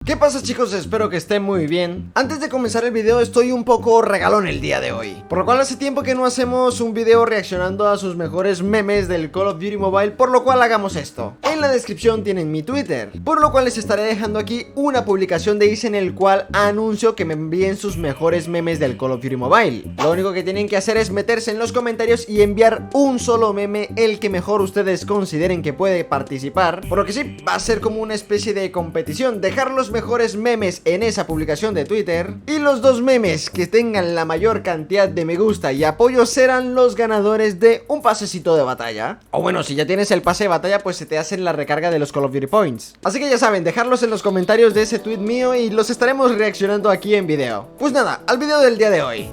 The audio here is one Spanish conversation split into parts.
¿Qué pasa, chicos? Espero que estén muy bien. Antes de comenzar el video estoy un poco regalón el día de hoy, por lo cual hace tiempo que no hacemos un video reaccionando a sus mejores memes del Call of Duty Mobile, por lo cual hagamos esto. En la descripción tienen mi Twitter, por lo cual les estaré dejando aquí una publicación de Is en el cual anuncio que me envíen sus mejores memes del Call of Duty Mobile. Lo único que tienen que hacer es meterse en los comentarios y enviar un solo meme, el que mejor ustedes consideren que puede participar, por lo que sí, va a ser como una especie de competición, dejar los mejores memes en esa publicación de Twitter, y los dos memes que tengan la mayor cantidad de me gusta y apoyos serán los ganadores de un pasecito de batalla. O bueno, si ya tienes el pase de batalla, pues se te hacen la recarga de los Call of Duty Points. Así que ya saben, dejarlos en los comentarios de ese tweet mío y los estaremos reaccionando aquí en video. Pues nada, al video del día de hoy.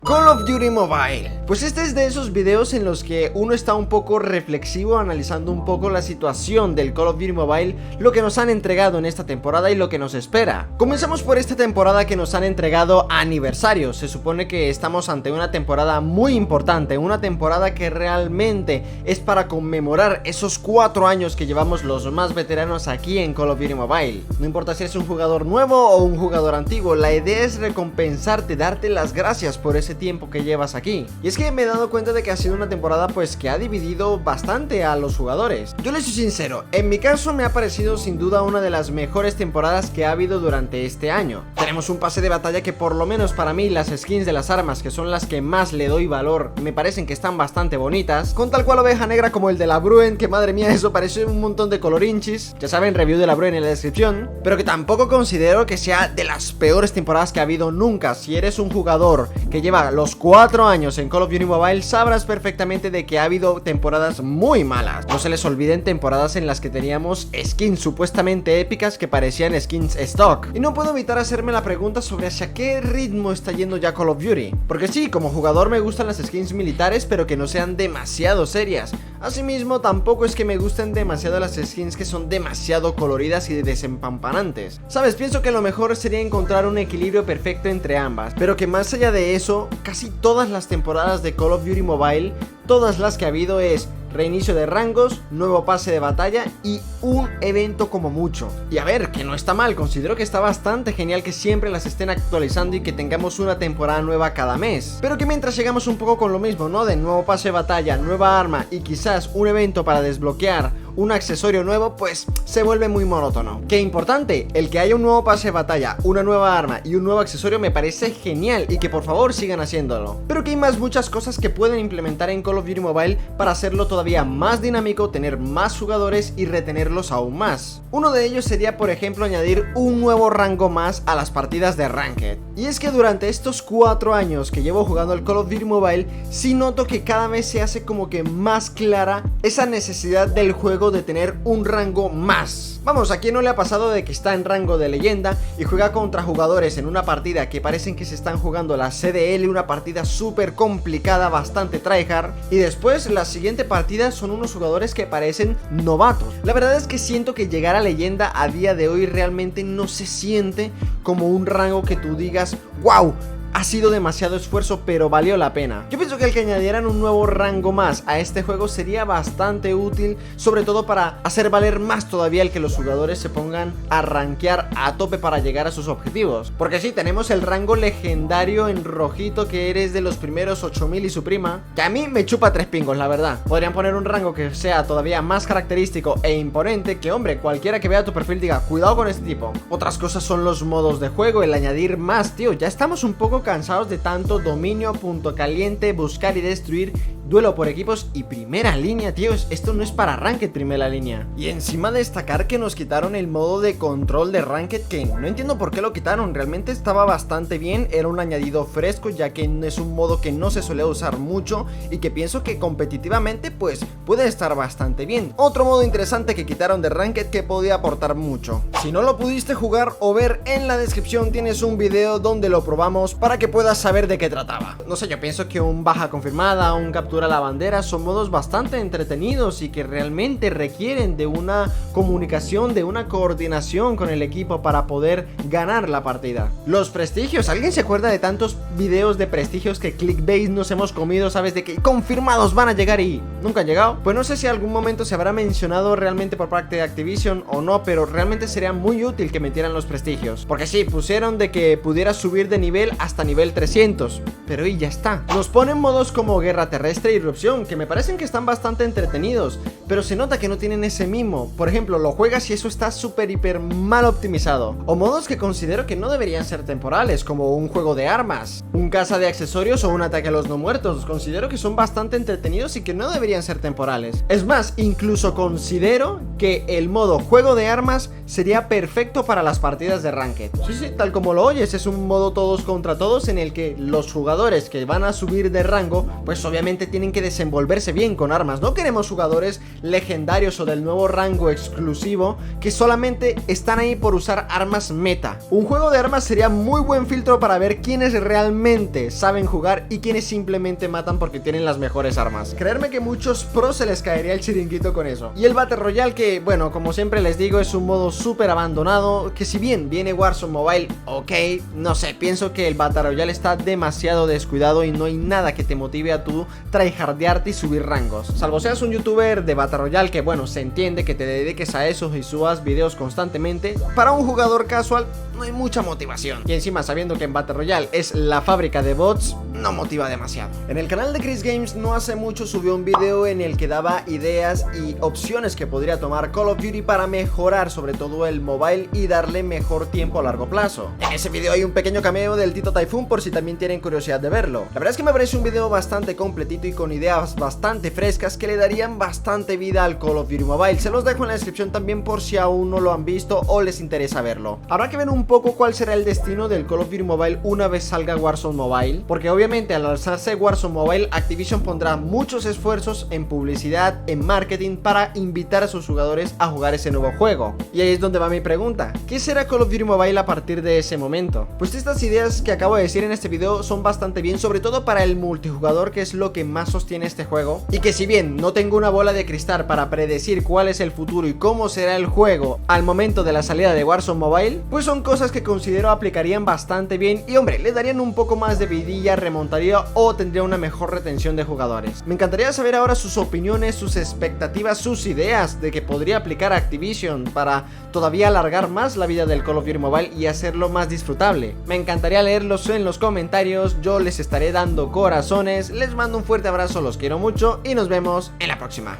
Call of Duty Mobile. Pues este es de esos videos en los que uno está un poco reflexivo, analizando un poco la situación del Call of Duty Mobile, lo que nos han entregado en esta temporada y lo que nos espera. Comenzamos por esta temporada que nos han entregado aniversario. Se supone que estamos ante una temporada muy importante, una temporada que realmente es para conmemorar esos 4 años que llevamos los más veteranos aquí en Call of Duty Mobile. No importa si eres un jugador nuevo o un jugador antiguo, la idea es recompensarte, darte las gracias por ese tiempo que llevas aquí. Y es que me he dado cuenta de que ha sido una temporada pues que ha dividido bastante a los jugadores. Yo les soy sincero, en mi caso me ha parecido sin duda una de las mejores temporadas que ha habido durante este año. Tenemos un pase de batalla que, por lo menos para mí, las skins de las armas, que son las que más le doy valor, me parecen que están bastante bonitas, con tal cual oveja negra como el de la Bruen, que madre mía, eso parece un montón de colorinchis. Ya saben, review de la Bruen en la descripción. Pero que tampoco considero que sea de las peores temporadas que ha habido nunca. Si eres un jugador que lleva los 4 años en Call of Duty Mobile, sabrás perfectamente de que ha habido temporadas muy malas. No se les olviden temporadas en las que teníamos skins supuestamente épicas que parecían skins stock. Y no puedo evitar hacerme la pregunta sobre hacia qué ritmo está yendo ya Call of Duty. Porque sí, como jugador me gustan las skins militares, pero que no sean demasiado serias. Asimismo, tampoco es que me gusten demasiado las skins que son demasiado coloridas y desempampanantes. Sabes, pienso que lo mejor sería encontrar un equilibrio perfecto entre ambas, pero que más allá de eso, casi todas las temporadas de Call of Duty Mobile, todas las que ha habido es reinicio de rangos, nuevo pase de batalla y un evento como mucho. Y a ver, que no está mal, considero que está bastante genial que siempre las estén actualizando y que tengamos una temporada nueva cada mes. Pero que mientras llegamos un poco con lo mismo, ¿no? De nuevo pase de batalla, nueva arma y quizás un evento para desbloquear un accesorio nuevo, pues se vuelve muy monótono. Qué importante, el que haya un nuevo pase de batalla, una nueva arma y un nuevo accesorio me parece genial, y que por favor sigan haciéndolo. Pero que hay muchas cosas que pueden implementar en Call of Duty Mobile para hacerlo todavía más dinámico, tener más jugadores y retenerlos aún más. Uno de ellos sería, por ejemplo, añadir un nuevo rango más a las partidas de Ranked. Y es que durante estos 4 años que llevo jugando el Call of Duty Mobile, sí noto que cada vez se hace como que más clara esa necesidad del juego de tener un rango más. Vamos, ¿a quién no le ha pasado de que está en rango de leyenda y juega contra jugadores en una partida que parecen que se están jugando la CDL, una partida súper complicada, bastante tryhard, y después la siguiente partida son unos jugadores que parecen novatos? La verdad es que siento que llegar a leyenda a día de hoy realmente no se siente como un rango que tú digas ¡wow! Ha sido demasiado esfuerzo, pero valió la pena. Yo pienso que el que añadieran un nuevo rango más a este juego sería bastante útil, sobre todo para hacer valer más todavía el que los jugadores se pongan a rankear a tope para llegar a sus objetivos. Porque sí, tenemos el rango legendario en rojito, que eres de los primeros 8000 y su prima, que a mí me chupa 3 pingos, la verdad. Podrían poner un rango que sea todavía más característico e imponente, que hombre, cualquiera que vea tu perfil diga, cuidado con este tipo. Otras cosas son los modos de juego, el añadir más, tío. Ya estamos un poco cansados de tanto dominio, punto caliente, buscar y destruir, duelo por equipos y primera línea, tíos. Esto no es para Ranked primera línea. Y encima destacar que nos quitaron el modo de control de Ranked, que no entiendo por qué lo quitaron. Realmente estaba bastante bien, era un añadido fresco, ya que es un modo que no se suele usar mucho y que pienso que competitivamente pues puede estar bastante bien. Otro modo interesante que quitaron de Ranked que podía aportar mucho. Si no lo pudiste jugar o ver, en la descripción tienes un video donde lo probamos para que puedas saber de qué trataba. No sé, yo pienso que un baja confirmada, un captura captura la bandera son modos bastante entretenidos y que realmente requieren de una comunicación, de una coordinación con el equipo para poder ganar la partida. Los prestigios, ¿alguien se acuerda de tantos videos de prestigios que clickbait nos hemos comido? ¿Sabes? De que confirmados van a llegar y nunca han llegado. Pues no sé si algún momento se habrá mencionado realmente por parte de Activision o no, pero realmente sería muy útil que metieran los prestigios, porque sí, pusieron de que pudiera subir de nivel hasta nivel 300, pero y ya está. Nos ponen modos como guerra terrestre y irrupción, que me parecen que están bastante entretenidos, pero se nota que no tienen ese mimo. Por ejemplo, lo juegas y eso está súper hiper mal optimizado. O modos que considero que no deberían ser temporales, como un juego de armas, un caza de accesorios o un ataque a los no muertos. Considero que son bastante entretenidos y que no deberían ser temporales. Es más, incluso considero que el modo juego de armas sería perfecto para las partidas de Ranked. Sí, tal como lo oyes, es un modo todos contra todos en el que los jugadores que van a subir de rango, pues obviamente tienen que desenvolverse bien con armas. No queremos jugadores legendarios o del nuevo rango exclusivo que solamente están ahí por usar armas meta. Un juego de armas sería muy buen filtro para ver quiénes realmente saben jugar y quiénes simplemente matan porque tienen las mejores armas. Creerme que muchos pros se les caería el chiringuito con eso. Y el Battle Royale, que bueno, como siempre les digo, es un modo súper abandonado, que si bien viene Warzone Mobile, ok, no sé, pienso que el Battle Royale está demasiado descuidado y no hay nada que te motive a tú tryhardearte y subir rangos. Salvo seas un youtuber de Battle Royale, que bueno, se entiende que te dediques a eso y subas videos constantemente. Para un jugador casual no hay mucha motivación. Y encima, sabiendo que en Battle Royale es la fábrica de bots, no motiva demasiado. En el canal de Chris Games no hace mucho subió un video en el que daba ideas y opciones que podría tomar Call of Duty para mejorar sobre todo el mobile y darle mejor tiempo a largo plazo. En ese video hay un pequeño cameo del Tito Typhoon por si también tienen curiosidad de verlo. La verdad es que me parece un video bastante completito y con ideas bastante frescas que le darían bastante vida al Call of Duty Mobile. Se los dejo en la descripción también por si aún no lo han visto o les interesa verlo. Habrá que ver un poco cuál será el destino del Call of Duty Mobile una vez salga Warzone Mobile, porque obviamente al lanzarse Warzone Mobile, Activision pondrá muchos esfuerzos en publicidad, en marketing, para invitar a sus jugadores a jugar ese nuevo juego. Y ahí es donde va mi pregunta: ¿qué será Call of Duty Mobile a partir de ese momento? Pues estas ideas que acabo de decir en este video son bastante bien, sobre todo para el multijugador, que es lo que más sostiene este juego, y que si bien no tengo una bola de cristal para predecir cuál es el futuro y cómo será el juego al momento de la salida de Warzone Mobile, pues son cosas que considero aplicarían bastante bien y hombre, le darían un poco más de vidilla, remontaría o tendría una mejor retención de jugadores. Me encantaría saber ahora sus opiniones, sus expectativas, sus ideas de que podría aplicar Activision para todavía alargar más la vida del Call of Duty Mobile y hacerlo más disfrutable. Me encantaría leerlos en los comentarios, yo les estaré dando corazones, les mando un fuerte abrazo, los quiero mucho y nos vemos en la próxima.